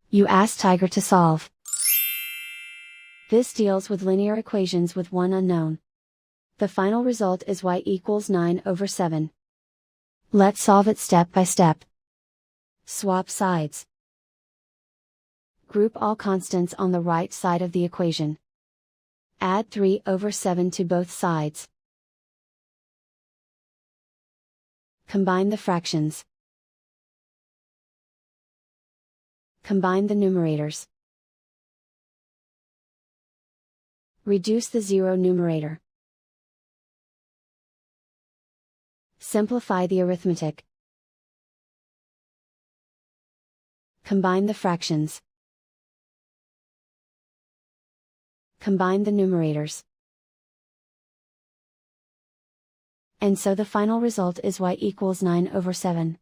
You ask Tiger to solve. This deals with linear equations with one unknown. The final result is y equals 9/7. Let's solve it step by step. Swap sides. Group all constants on the right side of the equation. Add 3/7 to both sides. Combine the fractions. Combine the numerators. Reduce the zero numerator. Simplify the arithmetic. Combine the fractions. Combine the numerators. And so the final result is y equals 9/7.